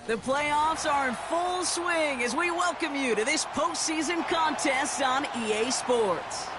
The playoffs are in full swing as we welcome you to this postseason contest on EA Sports.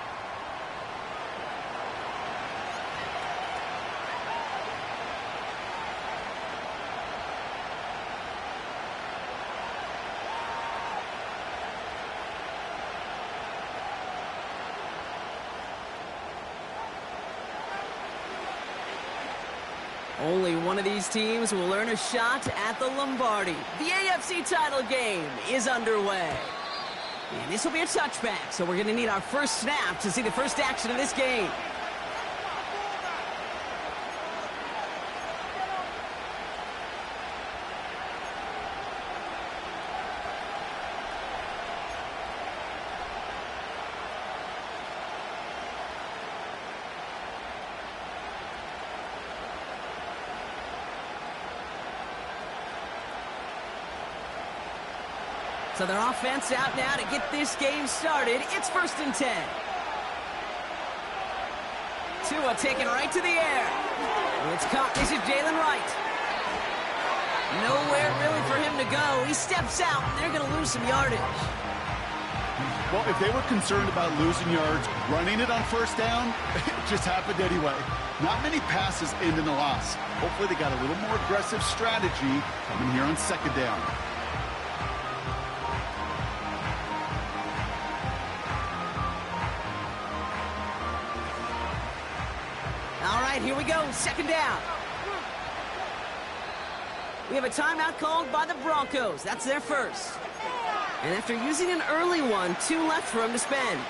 Only one of these teams will earn a shot at the Lombardi. The AFC title game is underway. And this will be a touchback, so we're going to need our first snap to see the first action of this game. So their offense out now to get this game started. It's 1st and 10. Tua taken right to the air. It's caught. This is Jalen Wright. Nowhere really for him to go. He steps out, and they're going to lose some yardage. Well, if they were concerned about losing yards, running it on 1st down, it just happened anyway. Not many passes end in a loss. Hopefully they got a little more aggressive strategy coming here on 2nd down. All right, here we go, 2nd down. We have a timeout called by the Broncos. That's their first. And after using an early one, 2 left for him to spend.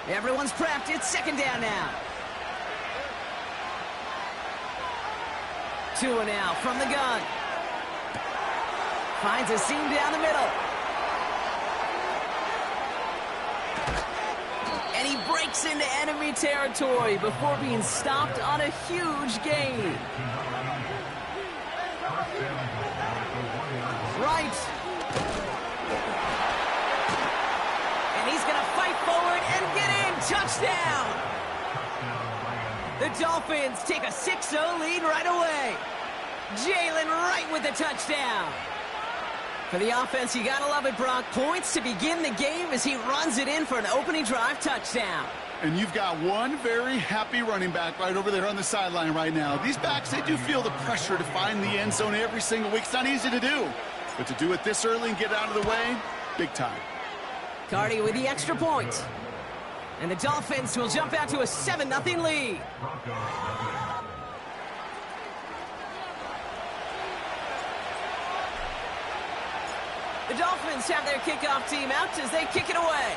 Everyone's prepped. It's 2nd down now. Tua now from the gun. Finds a seam down the middle. And he breaks into enemy territory before being stopped on a huge gain. Right. And he's going to fight forward and get in. Touchdown. The Dolphins take a 6-0 lead right away. Jalen Wright with the touchdown. For the offense, you gotta love it, Brock. Points to begin the game as he runs it in for an opening drive touchdown. And you've got one very happy running back right over there on the sideline right now. These backs, they do feel the pressure to find the end zone every single week. It's not easy to do. But to do it this early and get it out of the way, big time. Cardi with the extra point. And the Dolphins will jump out to a 7-0 lead. The Dolphins have their kickoff team out as they kick it away.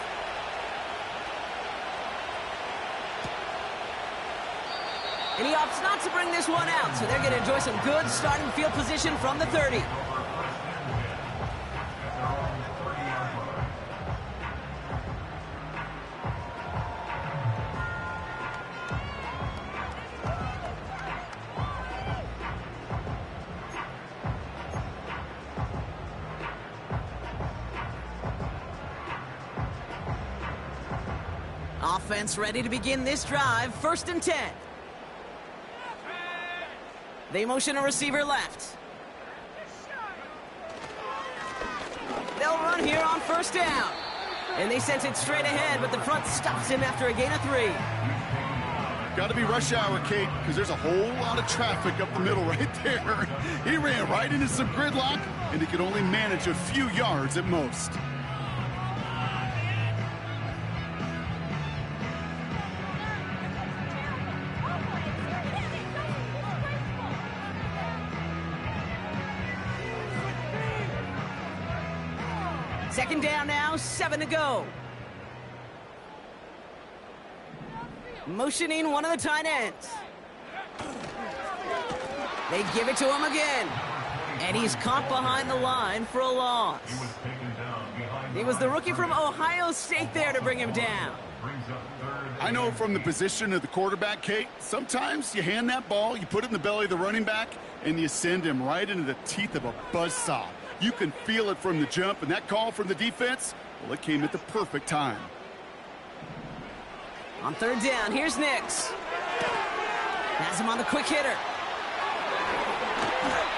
And he opts not to bring this one out, so they're going to enjoy some good starting field position from the 30. Offense ready to begin this drive. 1st and 10. They motion a receiver left. They'll run here on 1st down. And they sent it straight ahead, but the front stops him after a gain of 3. Got to be rush hour, Kate, because there's a whole lot of traffic up the middle right there. He ran right into some gridlock, and he could only manage a few yards at most. Second down now, 7 to go. Motioning one of the tight ends. They give it to him again. And he's caught behind the line for a loss. It was the rookie from Ohio State there to bring him down. I know from the position of the quarterback, Kate, sometimes you hand that ball, you put it in the belly of the running back, and you send him right into the teeth of a buzzsaw. You can feel it from the jump, and that call from the defense, well, it came at the perfect time. On third down, here's Nix. Has him on the quick hitter.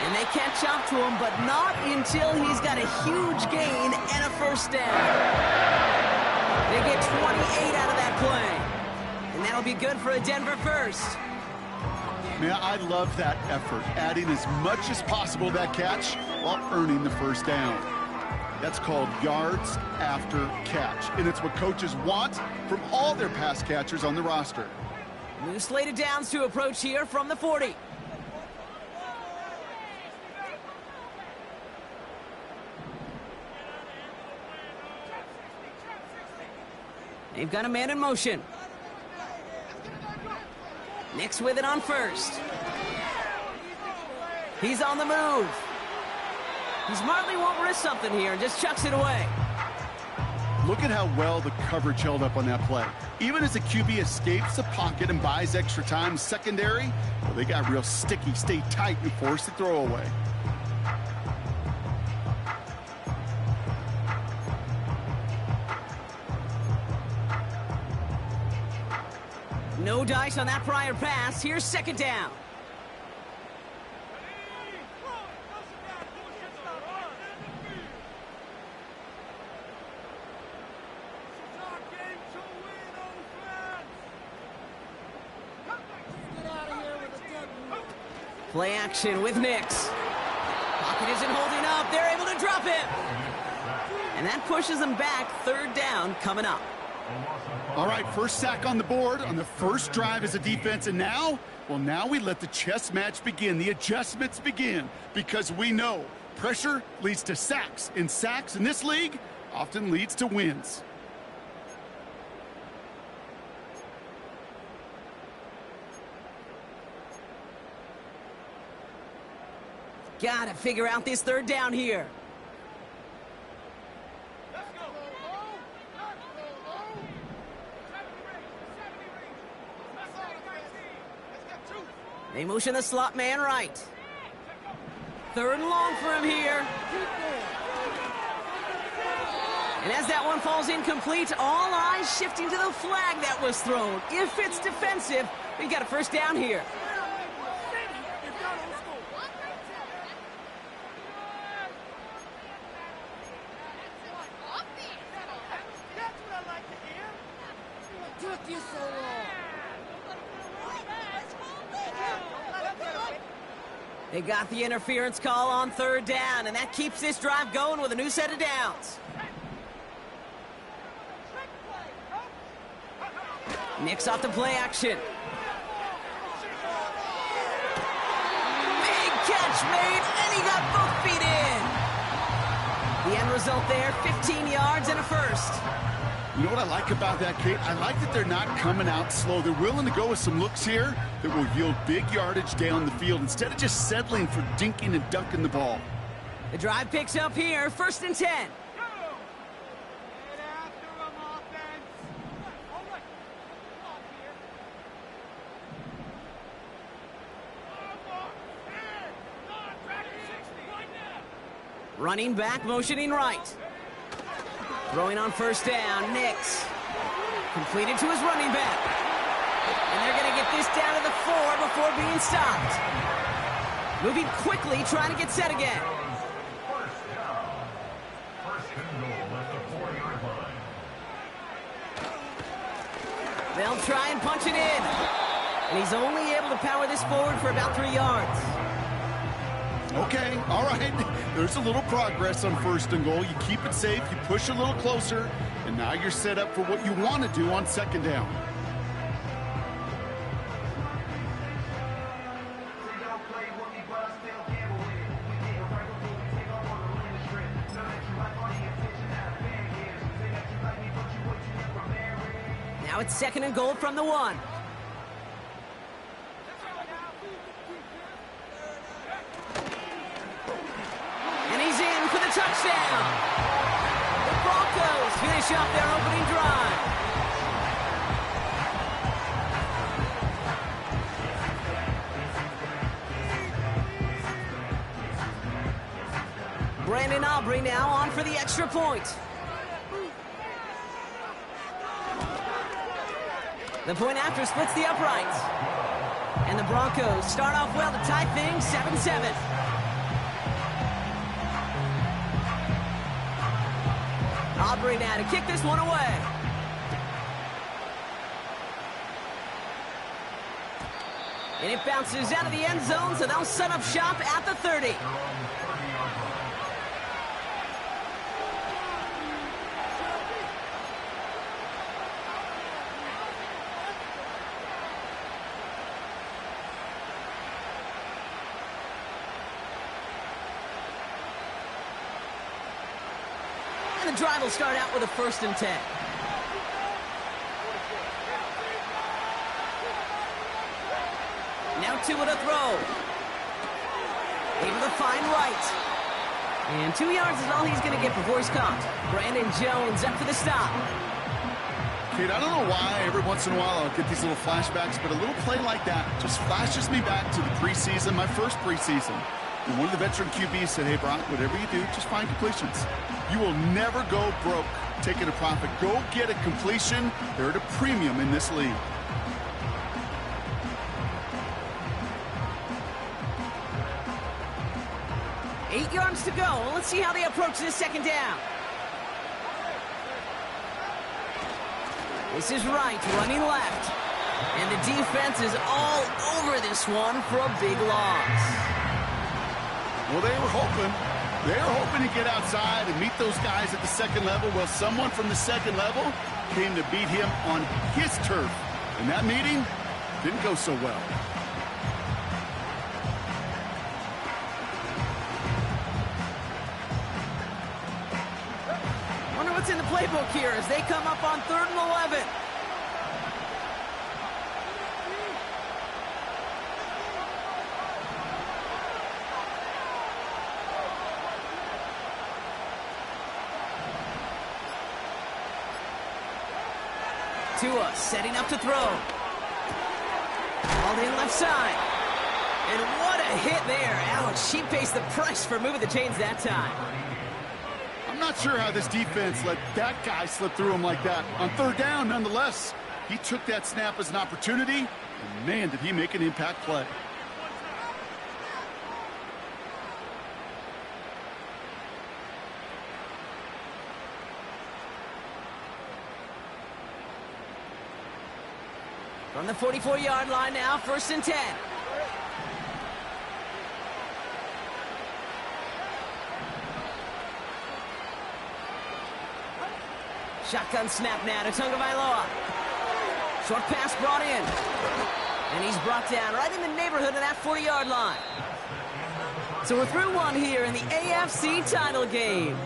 And they catch up to him, but not until he's got a huge gain and a first down. They get 28 out of that play. And that'll be good for a Denver first. Man, I love that effort, adding as much as possible to that catch while earning the first down. That's called yards after catch, and it's what coaches want from all their pass catchers on the roster. New slated downs to approach here from the 40. They've got a man in motion. Nix with it on first. He's on the move. He smartly won't risk something here and just chucks it away. Look at how well the coverage held up on that play. Even as the QB escapes the pocket and buys extra time secondary, well, they got real sticky, stay tight, and force the throw away. No dice on that prior pass. Here's second down. Play action with Nix. Pocket isn't holding up. They're able to drop him. And that pushes them back. Third down coming up. All right, first sack on the board on the first drive as a defense, and now, well, now we let the chess match begin, the adjustments begin, because we know pressure leads to sacks, and sacks in this league often leads to wins. Gotta figure out this third down here. They motion the slot man right. Third and long for him here. And as that one falls incomplete, all eyes shifting to the flag that was thrown. If it's defensive, we got a first down here. They got the interference call on third down, and that keeps this drive going with a new set of downs. Nix off the play action. Big catch made, and he got both feet in. The end result there, 15 yards and a first. You know what I like about that, Kate? I like that they're not coming out slow. They're willing to go with some looks here that will yield big yardage down the field instead of just settling for dinking and dunking the ball. The drive picks up here, 1st and 10. Running back, motioning right. Throwing on first down, Nix. Completed to his running back. And they're going to get this down to the 4 before being stopped. Moving quickly, trying to get set again. They'll try and punch it in. And he's only able to power this forward for about 3 yards. Okay, all right. There's a little progress on 1st and goal. You keep it safe, you push a little closer, and now you're set up for what you want to do on 2nd down. Now it's 2nd and goal from the 1. And he's in for the touchdown. The Broncos finish up their opening drive. Brandon Aubrey now on for the extra point. The point after splits the uprights. And the Broncos start off well to tie things 7-7. Aubrey now to kick this one away. And it bounces out of the end zone, so they'll set up shop at the 30. And the drive will start out with a 1st and 10. Now 2 with a throw. Able to find right. And 2 yards is all he's going to get before he's caught. Brandon Jones up for the stop. Kid, I don't know why every once in a while I'll get these little flashbacks, but a little play like that just flashes me back to the preseason, my first preseason. And one of the veteran QBs said, hey, Brock, whatever you do, just find completions. You will never go broke taking a profit. Go get a completion. They're at a premium in this league. Eight yards to go. Let's see how they approach this 2nd down. This is right, running left. And the defense is all over this one for a big loss. Well, they were hoping to get outside and meet those guys at the 2nd level. Well, someone from the 2nd level came to beat him on his turf. And that meeting didn't go so well. Wonder what's in the playbook here as they come up on 3rd and 11. Tua setting up to throw. Ball in left side. And what a hit there. Ouch, she pays the price for moving the chains that time. I'm not sure how this defense let that guy slip through him like that. On 3rd down, nonetheless, he took that snap as an opportunity, and man, did he make an impact play. From the 44-yard line now, 1st and 10. Shotgun snap now to Tagovailoa. Short pass brought in. And he's brought down right in the neighborhood of that 40-yard line. So we're through one here in the AFC title game.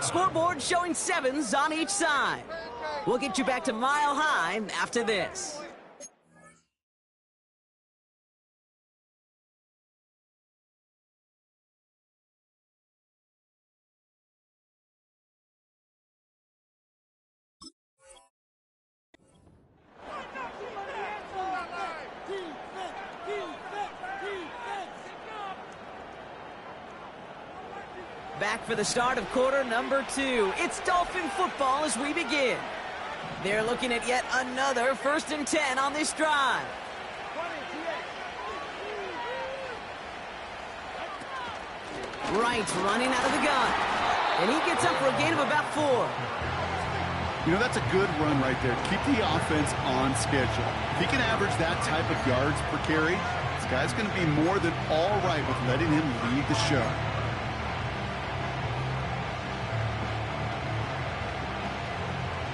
Scoreboard showing 7s on each side. We'll get you back to Mile High after this. Back for the start of quarter number 2. It's Dolphin football as we begin. They're looking at yet another 1st and 10 on this drive. Wright running out of the gun. And he gets up for a gain of about 4. You know, that's a good run right there. Keep the offense on schedule. If he can average that type of yards per carry, this guy's going to be more than all right with letting him lead the show.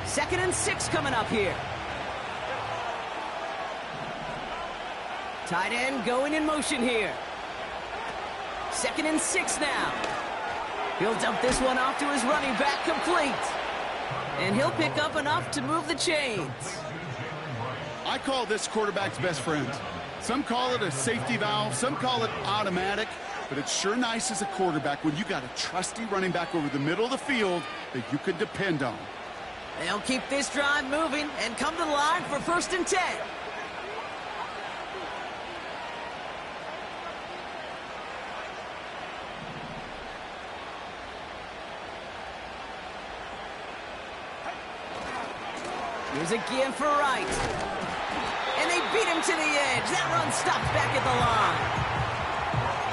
Second and 6 coming up here. Tight end going in motion here. 2nd and 6 now. He'll dump this one off to his running back, complete. And he'll pick up enough to move the chains. I call this quarterback's best friend. Some call it a safety valve, some call it automatic, but it's sure nice as a quarterback when you got a trusty running back over the middle of the field that you can depend on. They'll keep this drive moving and come to the line for 1st and 10. Here's a give for Wright. And they beat him to the edge. That run stopped back at the line.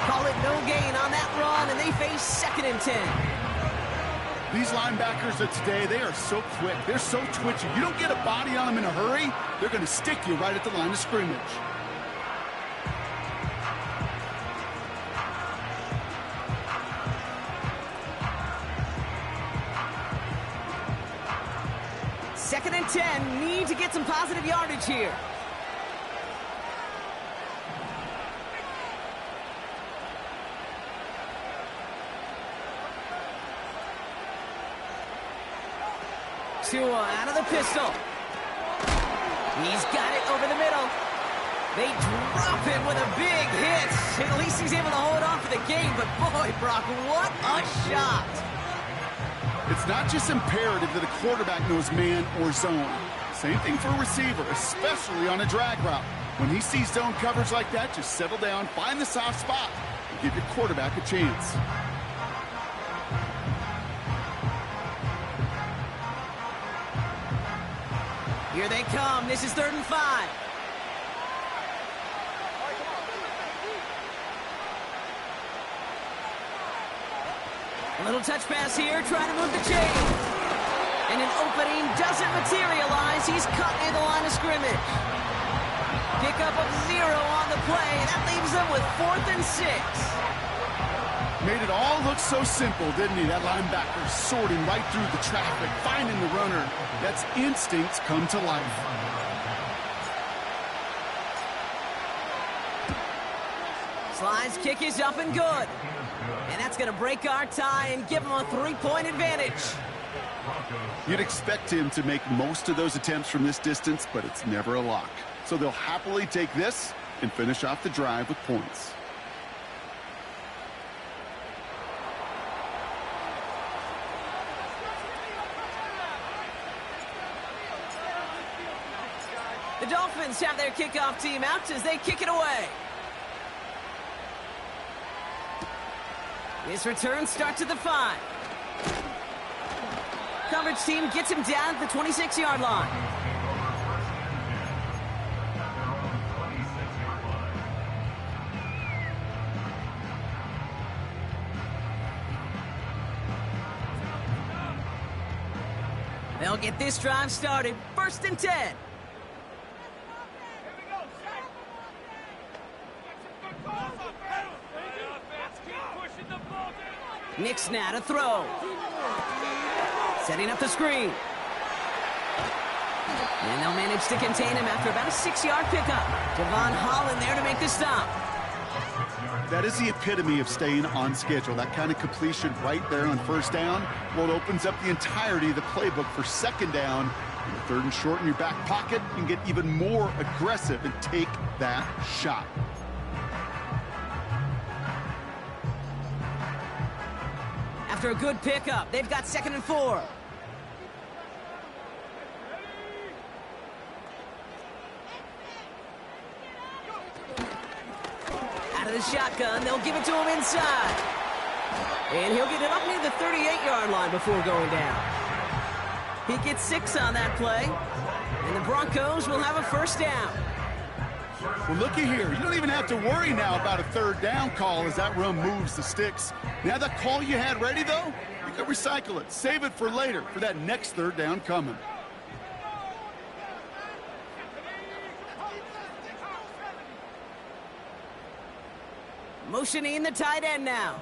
Call it no gain on that run, and they face 2nd and 10. These linebackers of today, they are so quick. They're so twitchy. You don't get a body on them in a hurry, they're going to stick you right at the line of scrimmage. Second and 10, need to get some positive yardage here. Tua out of the pistol. He's got it over the middle. They drop him with a big hit. At least he's able to hold on for the game, but boy, Brock, what a shot. It's not just imperative that a quarterback knows man or zone. Same thing for a receiver, especially on a drag route. When he sees zone coverage like that, just settle down, find the soft spot, and give your quarterback a chance. Here they come. This is 3rd and 5. A little touch pass here, trying to move the chain. And an opening doesn't materialize. He's cut near the line of scrimmage. Pickup of 0 on the play. That leaves them with 4th and 6. Made it all look so simple, didn't he? That linebacker sorting right through the traffic, finding the runner. That's instincts come to life. Slide's kick is up and good. And that's going to break our tie and give them a 3-point advantage. You'd expect him to make most of those attempts from this distance, but it's never a lock. So they'll happily take this and finish off the drive with points. The Dolphins have their kickoff team out as they kick it away. His return starts at the 5. Coverage team gets him down at the 26-yard line. They'll get this drive started. 1st and 10. Nick's now to throw. Setting up the screen. And they'll manage to contain him after about a 6-yard pickup. Devon Holland there to make the stop. That is the epitome of staying on schedule. That kind of completion right there on 1st down. Well, it opens up the entirety of the playbook for 2nd down. And 3rd and short in your back pocket, you can get even more aggressive and take that shot. After a good pickup, they've got 2nd and 4. Out of the shotgun, they'll give it to him inside. And he'll get it up near the 38-yard line before going down. He gets 6 on that play. And the Broncos will have a 1st down. Well, looky here. You don't even have to worry now about a 3rd down call as that run moves the sticks. Now that call you had ready, though, you can recycle it. Save it for later for that next 3rd down coming. Motioning the tight end now.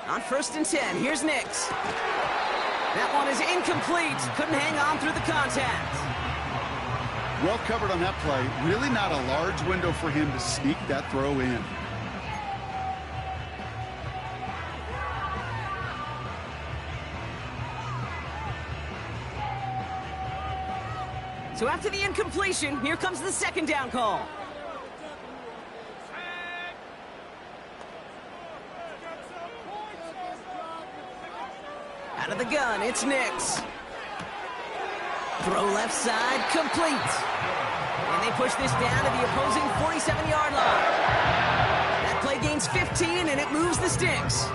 On 1st and 10, here's Nix. That one is incomplete. Couldn't hang on through the contact. Well covered on that play. Really not a large window for him to sneak that throw in. So after the incompletion, here comes the 2nd down call. Out of the gun, it's Nix. Throw left side, complete. And they push this down to the opposing 47-yard line. That play gains 15, and it moves the sticks.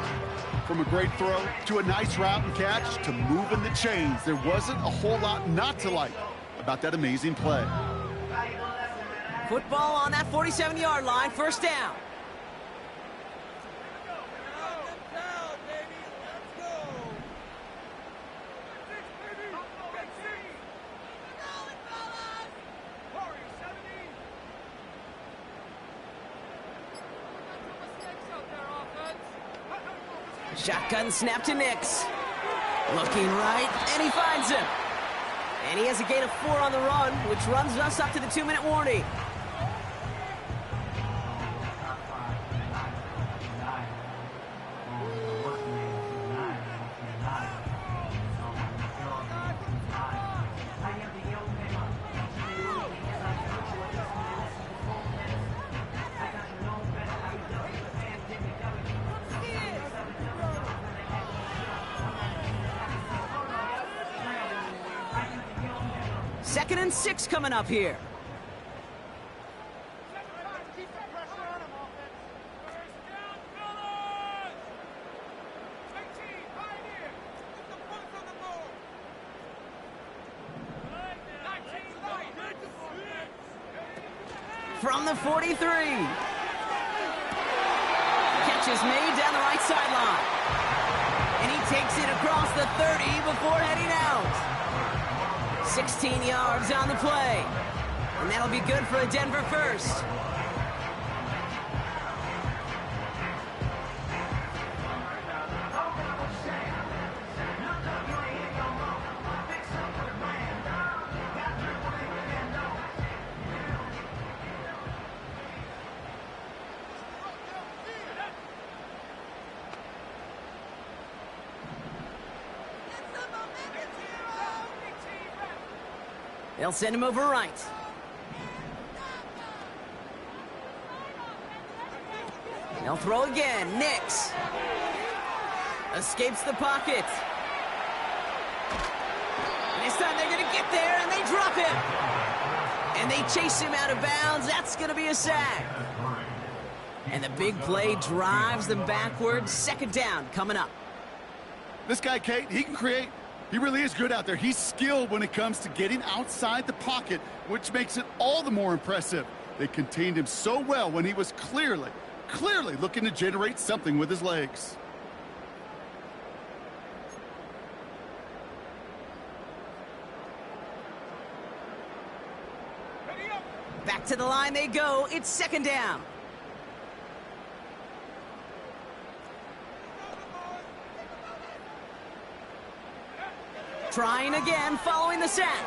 From a great throw to a nice route and catch to moving the chains, there wasn't a whole lot not to like about that amazing play. Football on that 47-yard line, first down. Shotgun snap to Nix. Looking right, and he finds him. And he has a gain of 4 on the run, which runs us up to the 2-minute warning. Second and 6 coming up here. From the 43. Catch is made down the right sideline. And he takes it across the 30 before heading out. 16 yards on the play. And that'll be good for a Denver first. They'll send him over right. They'll throw again. Nix escapes the pocket. And this time they're going to get there, and they drop him. And they chase him out of bounds. That's going to be a sack. And the big play drives them backwards. Second down coming up. This guy, Kate, he can create. He really is good out there. He's skilled when it comes to getting outside the pocket, which makes it all the more impressive. They contained him so well when he was clearly looking to generate something with his legs. Back to the line they go. It's second down. Trying again, following the sack.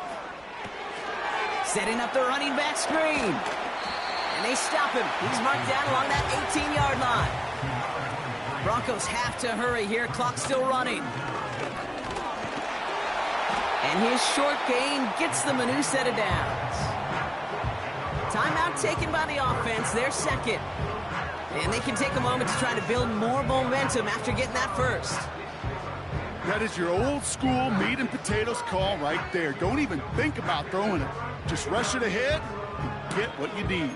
Setting up the running back screen. And they stop him. He's marked down along that 18-yard line. Broncos have to hurry here. Clock still running. And his short gain gets them a new set of downs. Timeout taken by the offense. They're second. And they can take a moment to try to build more momentum after getting that first. That is your old school meat and potatoes call right there. Don't even think about throwing it. Just rush it ahead and get what you need.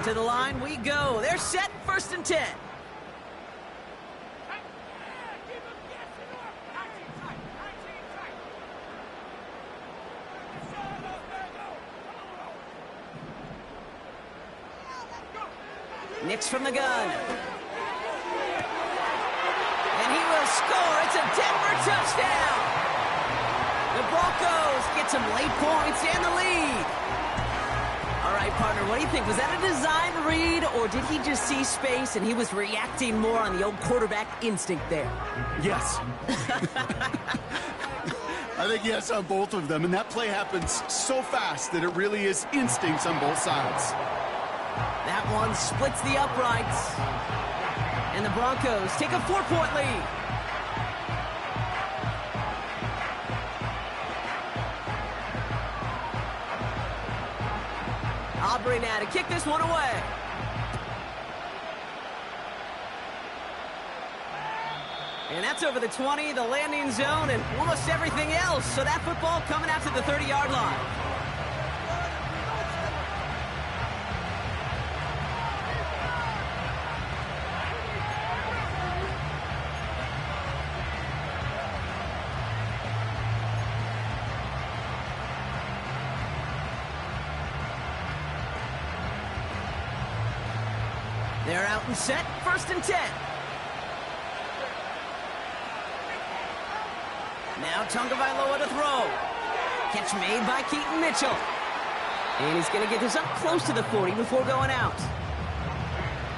To the line we go. They're set, first and 10. Nix from the gun. And he will score. It's a Denver touchdown. The Broncos get some late points and the lead. All right, partner, what do you think? Was that a design read, or did he just see space and he was reacting more on the old quarterback instinct there? Yes. I think yes on both of them, and that play happens so fast that it really is instincts on both sides. That one splits the uprights. And the Broncos take a 4-point lead. Aubrey now to kick this one away. And that's over the 20, the landing zone, and almost everything else. So that football coming out to the 30-yard line. They're out and set, 1st and 10. Now Tagovailoa to throw. Catch made by Keaton Mitchell. And he's going to get this up close to the 40 before going out.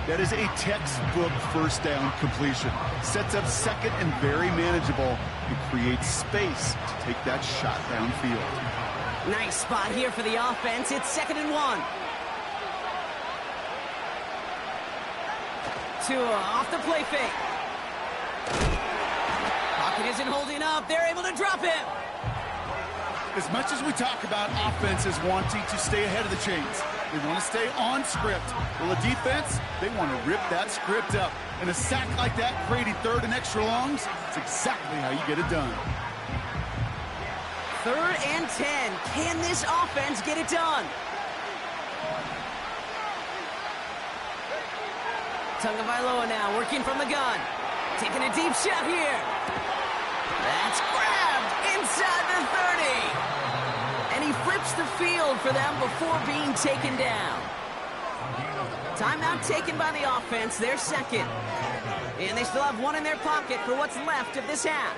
That is a textbook 1st down completion. Sets up 2nd and very manageable. It creates space to take that shot downfield. Nice spot here for the offense. It's 2nd and 1. Tua off the play fake. Pocket isn't holding up. They're able to drop him. As much as we talk about offenses wanting to stay ahead of the chains, they want to stay on script. Well, the defense, they want to rip that script up. And a sack like that, creating 3rd and extra longs, it's exactly how you get it done. 3rd and 10. Can this offense get it done? Tagovailoa now working from the gun. Taking a deep shot here. That's grabbed inside the 30. And he flips the field for them before being taken down. Timeout taken by the offense, their 2nd. And they still have 1 in their pocket for what's left of this half.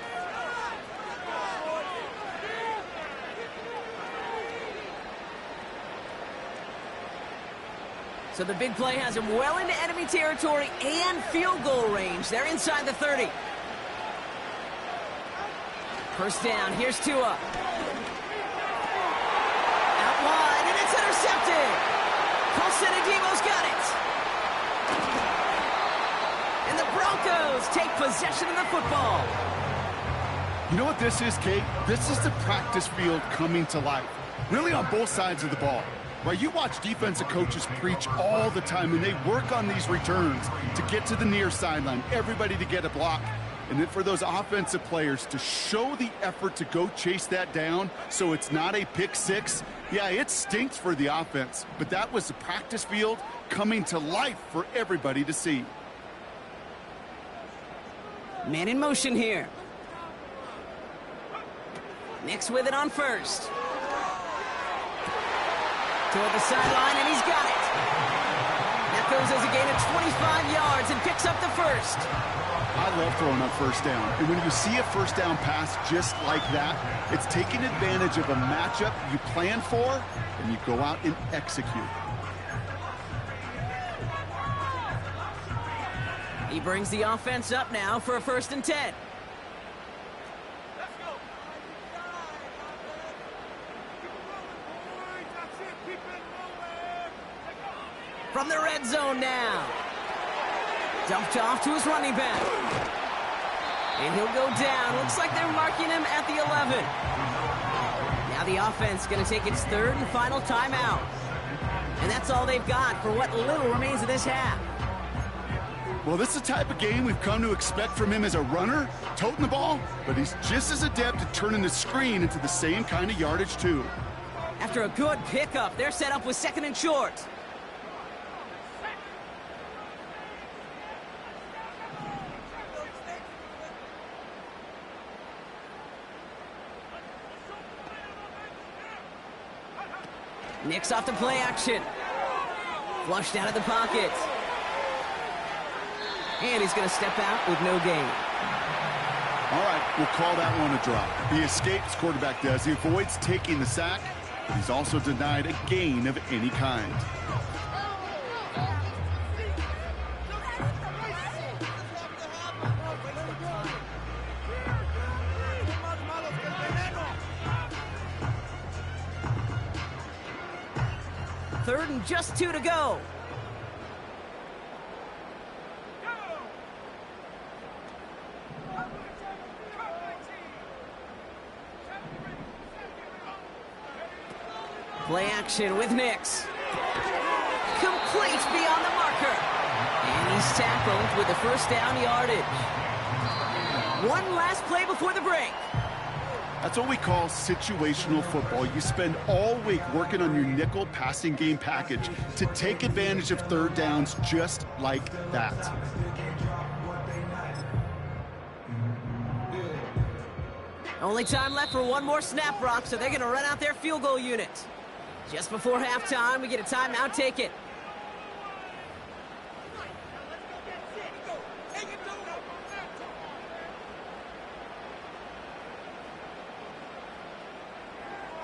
So the big play has him well into enemy territory and field goal range. They're inside the 30. 1st down, here's Tua. Out wide, and it's intercepted. Paulson Adebo's got it. And the Broncos take possession of the football. You know what this is, Kate? This is the practice field coming to life. Really on both sides of the ball. Right, you watch defensive coaches preach all the time, and they work on these returns to get to the near sideline, everybody to get a block. And then for those offensive players to show the effort to go chase that down so it's not a pick six, yeah, it stinks for the offense. But that was the practice field coming to life for everybody to see. Man in motion here. Nix with it on 1st. Toward the sideline, and he's got it. That goes as a gain of 25 yards and picks up the 1st. I love throwing up 1st down. And when you see a 1st down pass just like that, it's taking advantage of a matchup you plan for, and you go out and execute. He brings the offense up now for a 1st and 10. From the red zone now. Dumped off to his running back. And he'll go down. Looks like they're marking him at the 11. Now the offense going to take its 3rd and final timeout. And that's all they've got for what little remains of this half. Well, this is the type of game we've come to expect from him as a runner, toting the ball, but he's just as adept at turning the screen into the same kind of yardage, too. After a good pickup, they're set up with 2nd and short. Nix off the play action. Flushed out of the pocket. And he's going to step out with no gain. All right, we'll call that one a drop. He escapes, quarterback does. He avoids taking the sack. He's also denied a gain of any kind. Third and just 2 to go. Play action with Nix. Complete beyond the marker. And he's tackled with the 1st down yardage. One last play before the break. That's what we call situational football. You spend all week working on your nickel passing game package to take advantage of 3rd downs just like that. Only time left for one more snap, Brock, so they're going to run out their field goal unit. Just before halftime, we get a timeout taken.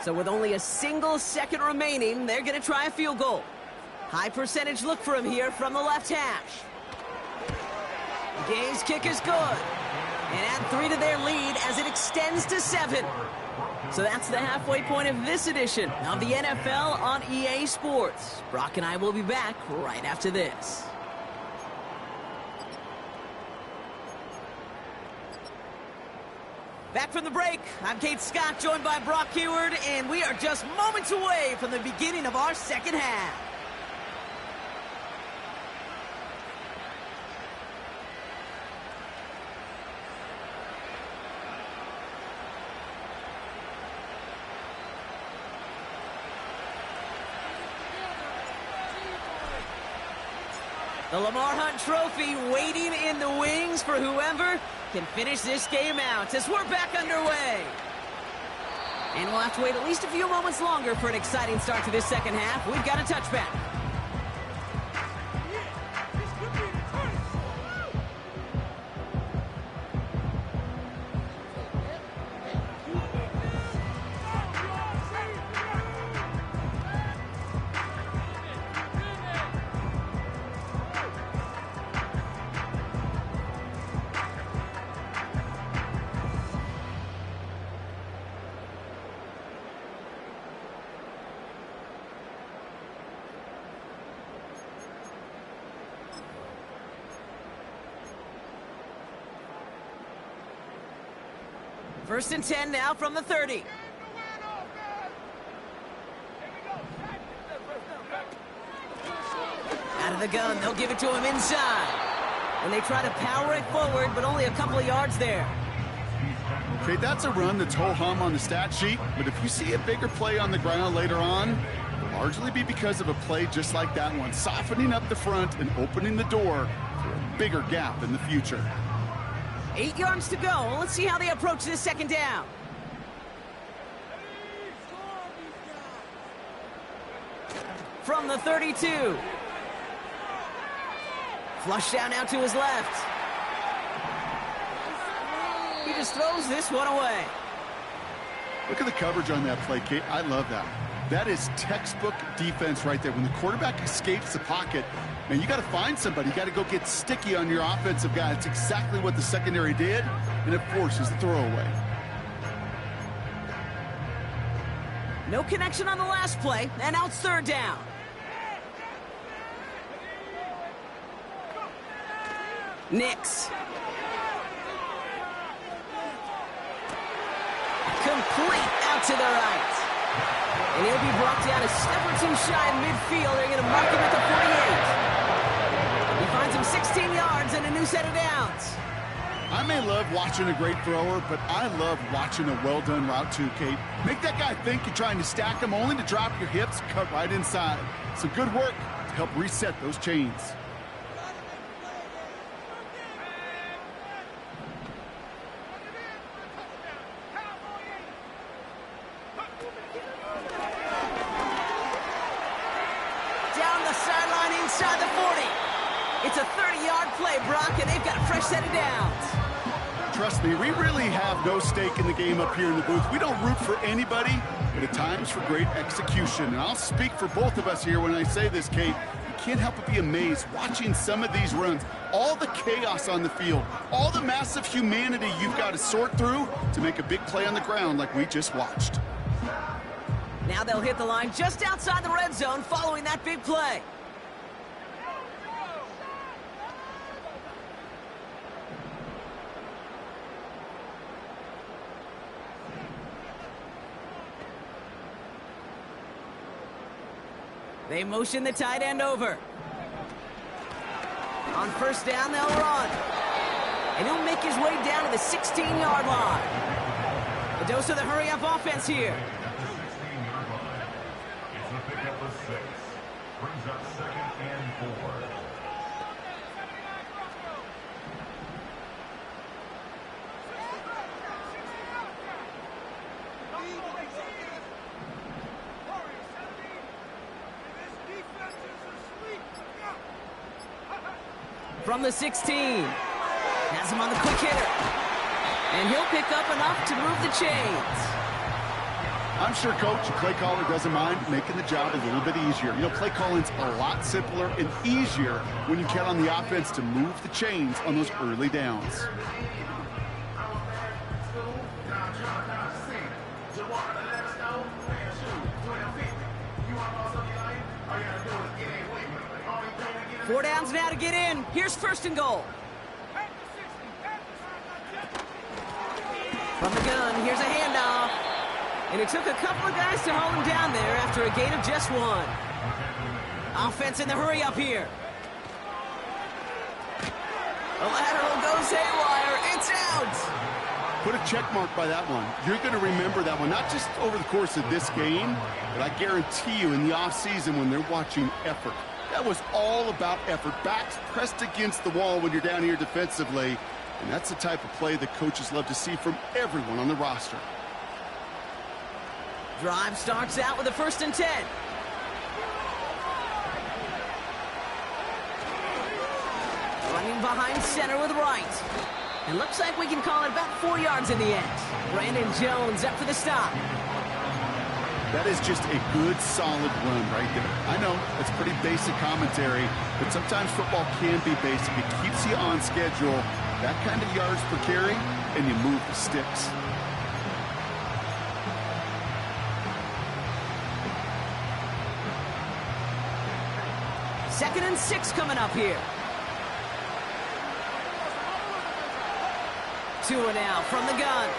So with only a single second remaining, they're going to try a field goal. High percentage look for him here from the left hash. Game's kick is good. And add 3 to their lead as it extends to 7. So that's the halfway point of this edition of the NFL on EA Sports. Brock and I will be back right after this. Back from the break, I'm Kate Scott, joined by Brock Heward, and we are just moments away from the beginning of our second half. The Lamar Hunt Trophy waiting in the wings for whoever can finish this game out as we're back underway. And we'll have to wait at least a few moments longer for an exciting start to this second half. We've got a touchback. First and 10 now from the 30. Out of the gun, they'll give it to him inside. And they try to power it forward, but only a couple of yards there. Okay, that's a run that's ho-hum on the stat sheet, but if you see a bigger play on the ground later on, it'll largely be because of a play just like that one, softening up the front and opening the door for a bigger gap in the future. 8 yards to go. Let's see how they approach this second down. From the 32. Flush down now to his left. He just throws this one away. Look at the coverage on that play, Kate. I love that. That is textbook defense right there. When the quarterback escapes the pocket, man, you got to find somebody. You got to go get sticky on your offensive guy. It's exactly what the secondary did, and it forces the throwaway. No connection on the last play, and now it's third down. Nix. Complete out to the right. And he'll be brought down a step or two shy in midfield. They're going to mark him at the 48. He finds him 16 yards and a new set of downs. I may love watching a great thrower, but I love watching a well-done route too, Kate. Make that guy think you're trying to stack him, only to drop your hips, cut right inside. Some good work to help reset those chains. Inside the 40. It's a 30-yard play, Brock, and they've got a fresh set of downs. Trust me, we really have no stake in the game up here in the booth. We don't root for anybody, but at times for great execution. And I'll speak for both of us here when I say this, Kate. You can't help but be amazed watching some of these runs. All the chaos on the field, all the massive humanity you've got to sort through to make a big play on the ground like we just watched. Now they'll hit the line just outside the red zone following that big play. They motion the tight end over. On first down, they'll run. And he'll make his way down to the 16-yard line. A dose of the hurry-up offense here. It's a pickup of 6. Brings up 2nd and 4. From the 16. Has him on the quick hitter. And he'll pick up enough to move the chains. I'm sure coach and play caller doesn't mind making the job a little bit easier. You know, play calling's a lot simpler and easier when you count on the offense to move the chains on those early downs. Four downs now to get in. Here's first and goal. From the gun, here's a handoff. And it took a couple of guys to hold him down there after a gain of just one. Offense in the hurry up here. The lateral goes haywire. It's out. Put a check mark by that one. You're going to remember that one, not just over the course of this game, but I guarantee you in the offseason when they're watching effort. That was all about effort. Backs pressed against the wall when you're down here defensively. And that's the type of play that coaches love to see from everyone on the roster. Drive starts out with a 1st and 10. Running behind center with right. It looks like we can call it about 4 yards in the end. Brandon Jones up for the stop. That is just a good, solid run right there. I know, it's pretty basic commentary, but sometimes football can be basic. It keeps you on schedule, that kind of yards per carry, and you move the sticks. Second and 6 coming up here. Tua now from the gun.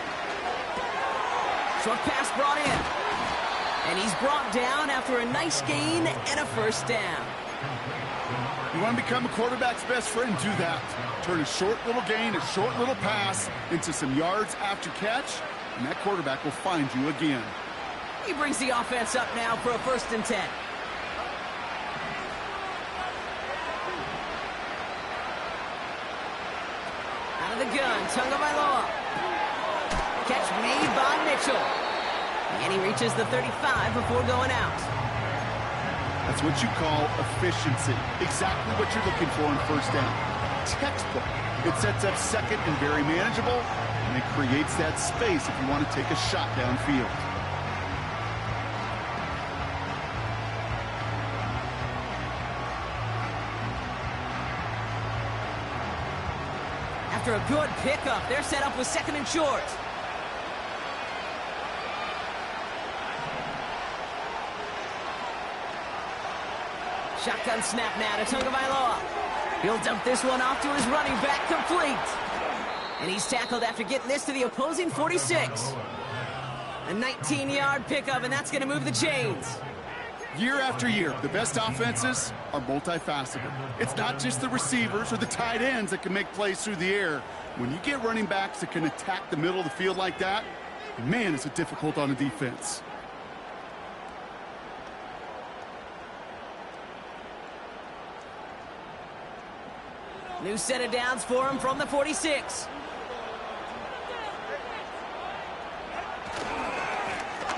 Short pass brought in. And he's brought down after a nice gain and a 1st down. You want to become a quarterback's best friend? Do that. Turn a short little gain, a short little pass into some yards after catch, and that quarterback will find you again. He brings the offense up now for a 1st and 10. Out of the gun, Tagovailoa. Catch made by Mitchell. And he reaches the 35 before going out. That's what you call efficiency. Exactly what you're looking for in 1st down. Textbook. It sets up second and very manageable, and it creates that space if you want to take a shot downfield. After a good pickup, they're set up with 2nd and short. Shotgun snap now to Tagovailoa. He'll dump this one off to his running back, complete. And he's tackled after getting this to the opposing 46. A 19-yard pickup, and that's going to move the chains. Year after year, the best offenses are multifaceted. It's not just the receivers or the tight ends that can make plays through the air. When you get running backs that can attack the middle of the field like that, man, is it difficult on a defense. New set of downs for him from the 46.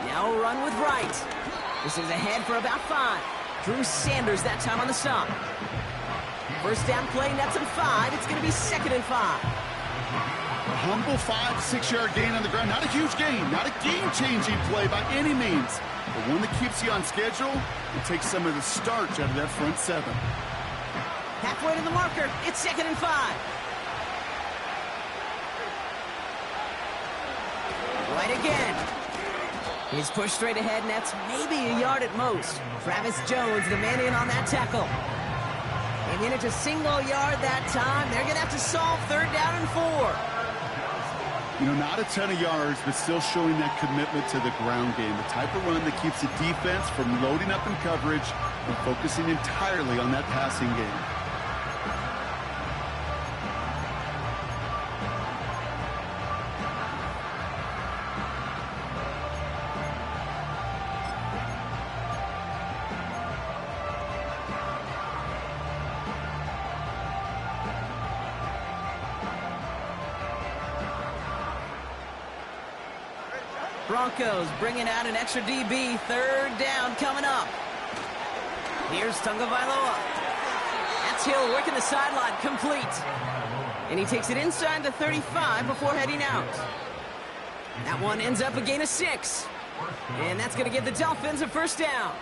Now a run with right. This is ahead for about 5. Drew Sanders that time on the stop. 1st down play, nets him 5. It's going to be 2nd and 5. A humble 5 to 6 yard gain on the ground. Not a huge gain, not a game-changing play by any means, but one that keeps you on schedule and takes some of the starch out of that front 7. Halfway to the marker, it's 2nd and 5. Right again. He's pushed straight ahead, and that's maybe a yard at most. Travis Jones, the man in on that tackle. And then it's a single yard that time. They're going to have to solve 3rd down and 4. You know, not a ton of yards, but still showing that commitment to the ground game. The type of run that keeps the defense from loading up in coverage and focusing entirely on that passing game. Broncos bringing out an extra DB. 3rd down coming up. Here's Tagovailoa. That's Hill working the sideline, complete. And he takes it inside the 35 before heading out. That one ends up a gain of 6. And that's going to give the Dolphins a first down.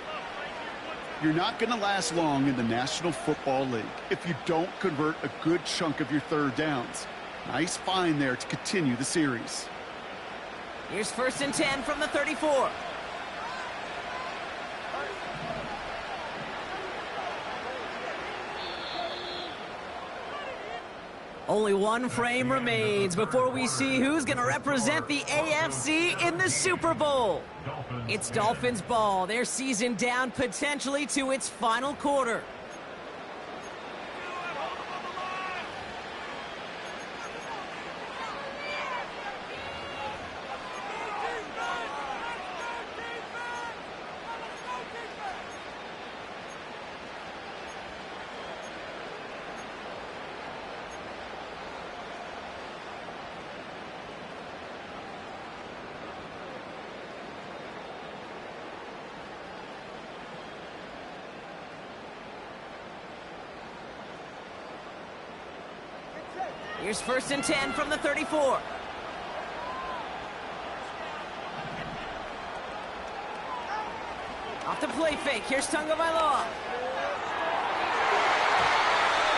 You're not going to last long in the National Football League if you don't convert a good chunk of your third downs. Nice find there to continue the series. Here's 1st and 10 from the 34. Only one frame remains before we see who's going to represent the AFC in the Super Bowl. It's Dolphins ball, their season down potentially to its final quarter. Here's 1st and 10 from the 34. Off the play fake. Here's Tagovailoa.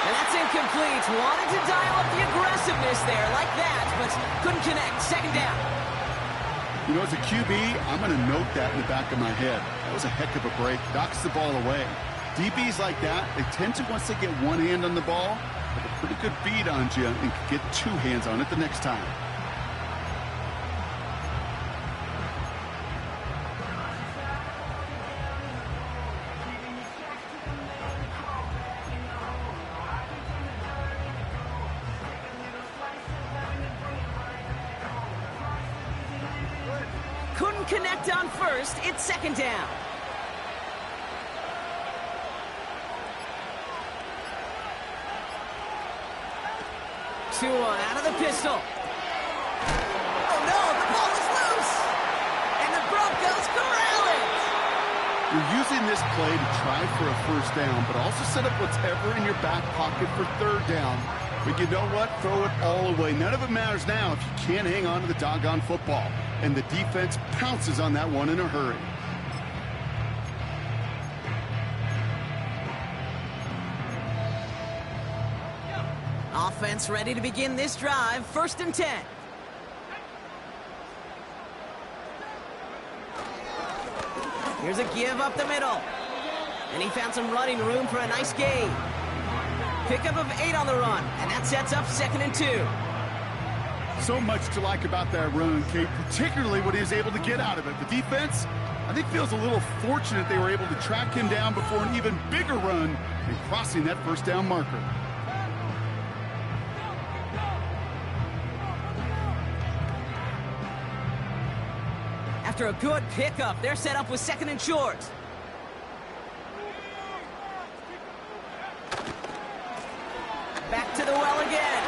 And that's incomplete. Wanted to dial up the aggressiveness there like that, but couldn't connect. 2nd down. You know, as a QB, I'm going to note that in the back of my head. That was a heck of a break. Knocks the ball away. DBs like that, they tend to, once they get one hand on the ball, have a pretty good beat on you and can get 2 hands on it the next time. Couldn't connect on 1st. It's 2nd down. Out of the pistol. Oh no, the ball is loose. And the Broncos corral it. You're using this play to try for a first down, but also set up whatever in your back pocket for 3rd down. But you know what? Throw it all away. None of it matters now if you can't hang on to the doggone football. And the defense pounces on that one in a hurry. Offense ready to begin this drive. 1st and 10. Here's a give up the middle. And he found some running room for a nice gain. Pickup of 8 on the run. And that sets up 2nd and 2. So much to like about that run, Kate, particularly what he was able to get out of it. The defense, I think, feels a little fortunate they were able to track him down before an even bigger run and crossing that first down marker. After a good pickup, they're set up with 2nd and short. Back to the well again.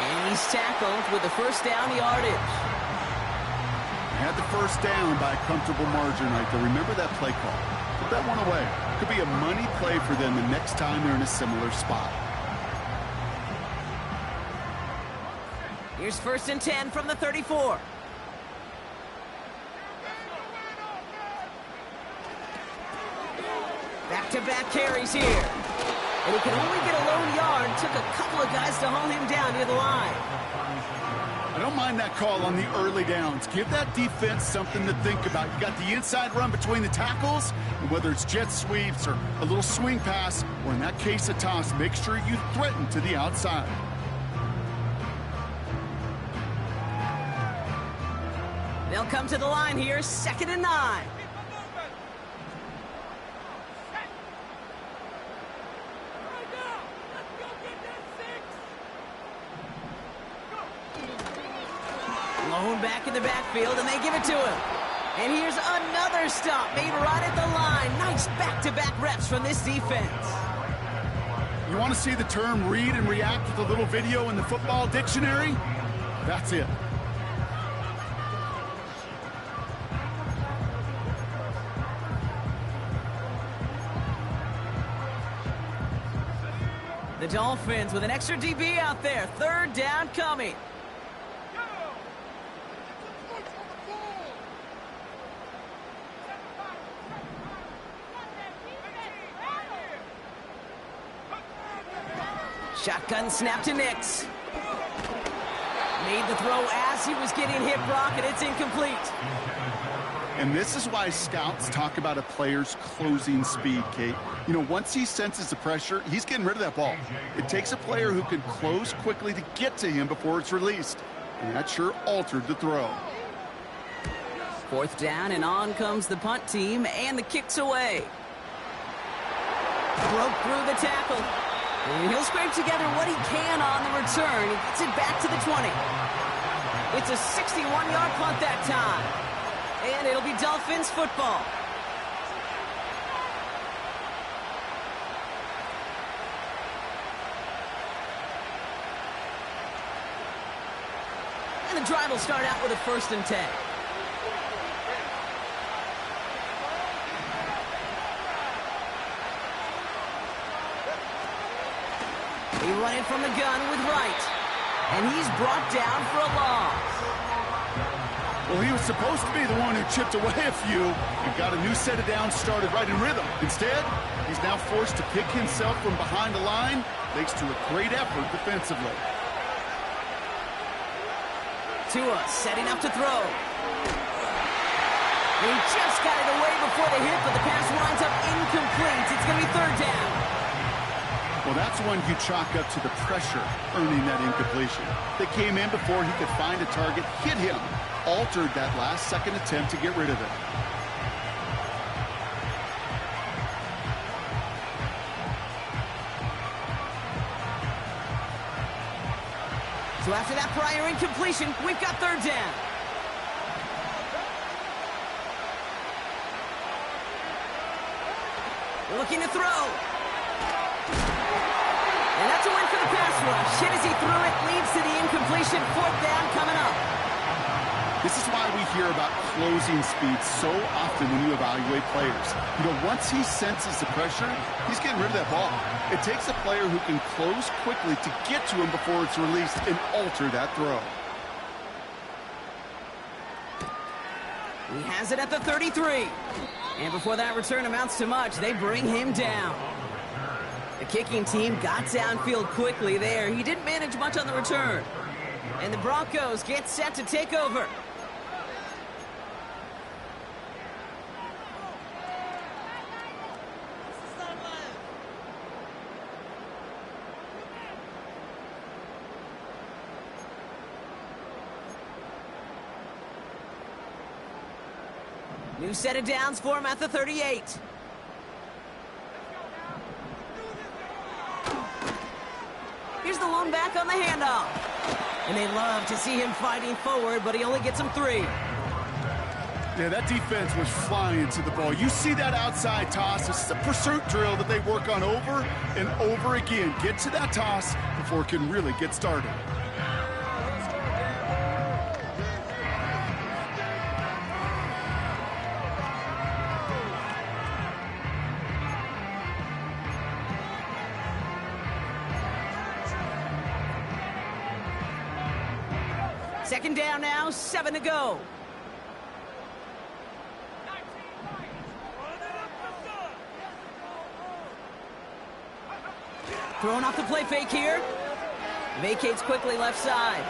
And he's tackled with the first down yardage. Had the first down by a comfortable margin right there. Remember that play call. Put that one away. Could be a money play for them the next time they're in a similar spot. Here's 1st and 10 from the 34. Back-to-back carries here. And he can only get a lone yard. Took a couple of guys to hold him down near the line. I don't mind that call on the early downs. Give that defense something to think about. You got the inside run between the tackles, and whether it's jet sweeps or a little swing pass, or in that case a toss, make sure you threaten to the outside. They'll come to the line here, 2nd and 9. Lone back in the backfield, and they give it to him. And here's another stop made right at the line. Nice back-to-back reps from this defense. You want to see the term read and react with a little video in the football dictionary? That's it. The Dolphins with an extra DB out there. 3rd down coming. Shotgun snap to Nix. Made the throw as he was getting hit, Brock, and it's incomplete. And this is why scouts talk about a player's closing speed, Kate. You know, once he senses the pressure, he's getting rid of that ball. It takes a player who can close quickly to get to him before it's released. And that sure altered the throw. 4th down, and on comes the punt team, and the kick's away. Broke through the tackle. And he'll scrape together what he can on the return. He gets it back to the 20. It's a 61-yard punt that time. And it'll be Dolphins football. And the drive will start out with a 1st and 10. He running from the gun with Wright. And he's brought down for a loss. Well, he was supposed to be the one who chipped away a few and got a new set of downs started right in rhythm. Instead, he's now forced to pick himself from behind the line, thanks to a great effort defensively. Tua setting up to throw. He just got it away before the hit, but the pass winds up incomplete. It's going to be 3rd down. Well, that's one you chalk up to the pressure earning that incompletion. They came in before he could find a target, hit him, altered that last-second attempt to get rid of it. So after that prior incompletion, we've got 3rd down. Looking to throw. And that's a win for the pass rush. Hit as he threw it, leads to the incompletion. 4th down coming up. This is why we hear about closing speed so often when you evaluate players. You know, once he senses the pressure, he's getting rid of that ball. It takes a player who can close quickly to get to him before it's released and alter that throw. He has it at the 33. And before that return amounts to much, they bring him down. The kicking team got downfield quickly there. He didn't manage much on the return. And the Broncos get set to take over. New set of downs for him at the 38. Here's the lone back on the handoff. And they love to see him fighting forward, but he only gets him 3. Yeah, that defense was flying to the ball. You see that outside toss. This is a pursuit drill that they work on over and over again. Get to that toss before it can really get started. Second down now, 7 to go. Throwing off the play fake here. Vacates quickly left side.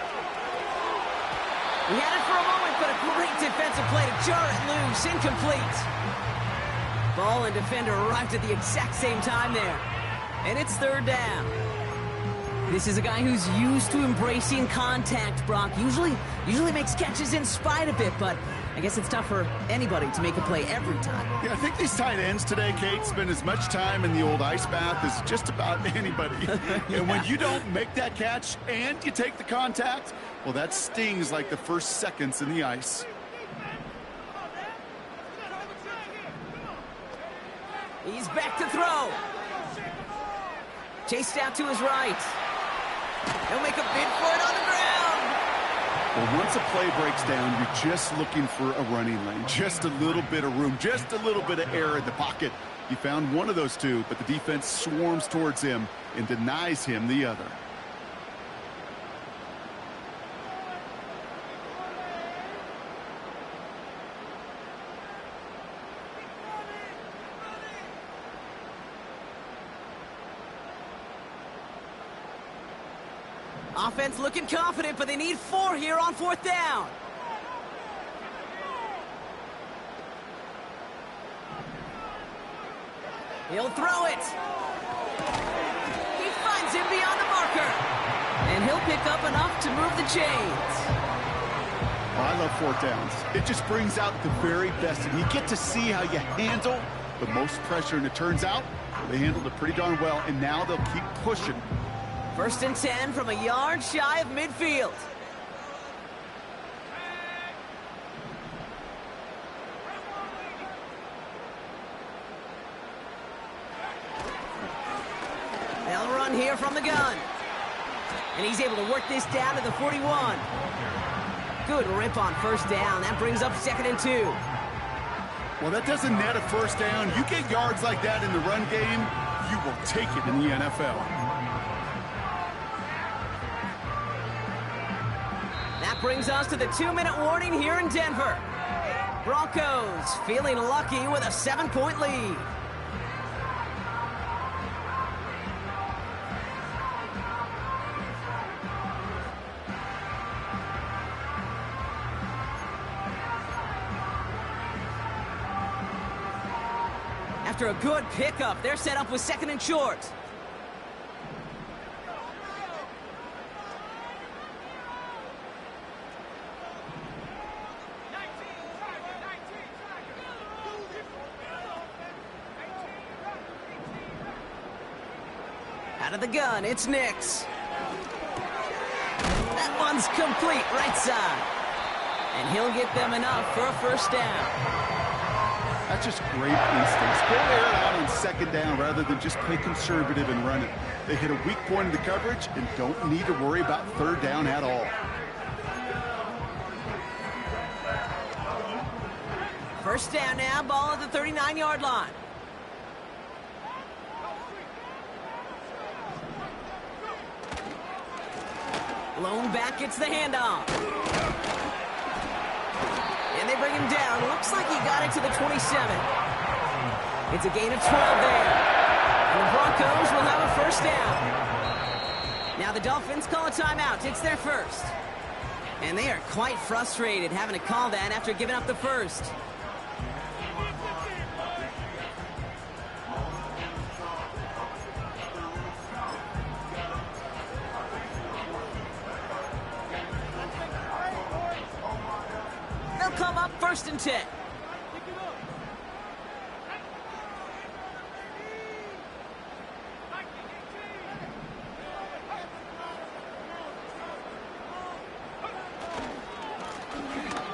He had it for a moment, but a great defensive play to jar it loose. Incomplete. Ball and defender arrived at the exact same time there. And it's 3rd down. This is a guy who's used to embracing contact, Brock. Usually makes catches in spite of it, but I guess it's tough for anybody to make a play every time. Yeah, I think these tight ends today, Kate, spend as much time in the old ice bath as just about anybody. Yeah. And when you don't make that catch and you take the contact, well, that stings like the first seconds in the ice. He's back to throw. Chased out to his right. He'll make a bid for it on the ground. Well, once a play breaks down, you're just looking for a running lane. Just a little bit of room, just a little bit of air in the pocket. He found one of those two, but the defense swarms towards him and denies him the other. Offense looking confident, but they need 4 here on 4th down. He'll throw it. He finds him beyond the marker. And he'll pick up enough to move the chains. Oh, I love 4th downs. It just brings out the very best. And you get to see how you handle the most pressure. And it turns out they handled it pretty darn well. And now they'll keep pushing. 1st and 10 from a yard shy of midfield. They'll run here from the gun. And he's able to work this down to the 41. Good rip on 1st down. That brings up 2nd and 2. Well, that doesn't net a 1st down. You get yards like that in the run game, you will take it in the NFL. That brings us to the 2-minute warning here in Denver. Broncos feeling lucky with a 7-point lead. After a good pickup, they're set up with 2nd and short. Out of the gun, it's Nix. That one's complete, right side. And he'll get them enough for a 1st down. That's just great instincts. Go air it out on 2nd down rather than just play conservative and run it. They hit a weak point in the coverage and don't need to worry about 3rd down at all. 1st down now, ball at the 39-yard line. Lone back gets the handoff. And they bring him down. Looks like he got it to the 27. It's a gain of 12 there. And the Broncos will have a 1st down. Now the Dolphins call a timeout. It's their 1st. And they are quite frustrated having to call that after giving up the 1st. Come up 1st and 10.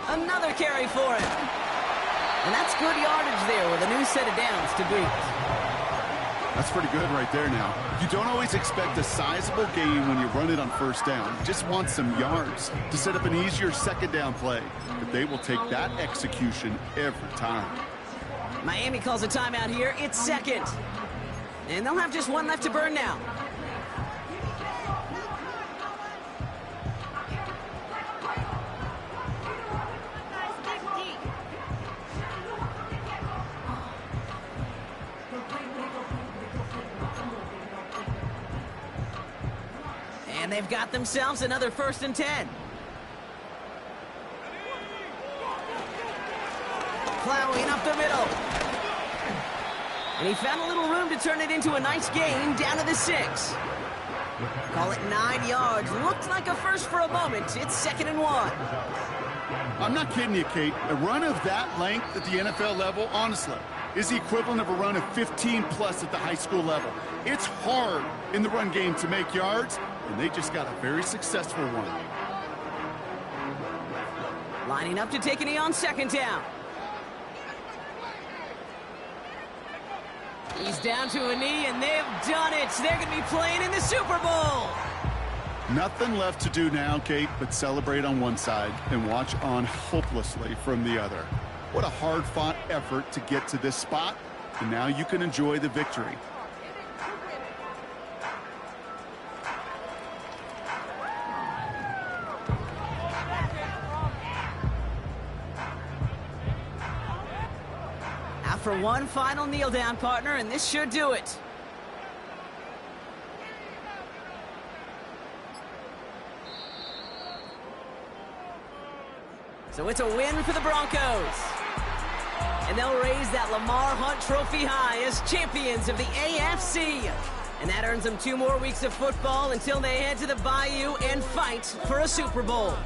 Another carry for him. And that's good yardage there with a new set of downs to boot. That's pretty good right there now. You don't always expect a sizable gain when you run it on 1st down. You just want some yards to set up an easier 2nd down play. But they will take that execution every time. Miami calls a timeout here. It's 2nd. And they'll have just 1 left to burn now. And they've got themselves another 1st and 10. Plowing up the middle. And he found a little room to turn it into a nice gain down to the 6. Call it 9 yards. Looked like a 1st for a moment. It's 2nd and 1. I'm not kidding you, Kate. A run of that length at the NFL level, honestly, is the equivalent of a run of 15-plus at the high school level. It's hard in the run game to make yards, and they just got a very successful one. Lining up to take a knee on 2nd down. He's down to a knee, and they've done it. They're going to be playing in the Super Bowl. Nothing left to do now, Kate, but celebrate on one side and watch on hopelessly from the other. What a hard-fought effort to get to this spot, and now you can enjoy the victory. Out for one final kneel down, partner, and this should do it. So it's a win for the Broncos. And they'll raise that Lamar Hunt Trophy high as champions of the AFC. And that earns them 2 more weeks of football until they head to the Bayou and fight for a Super Bowl.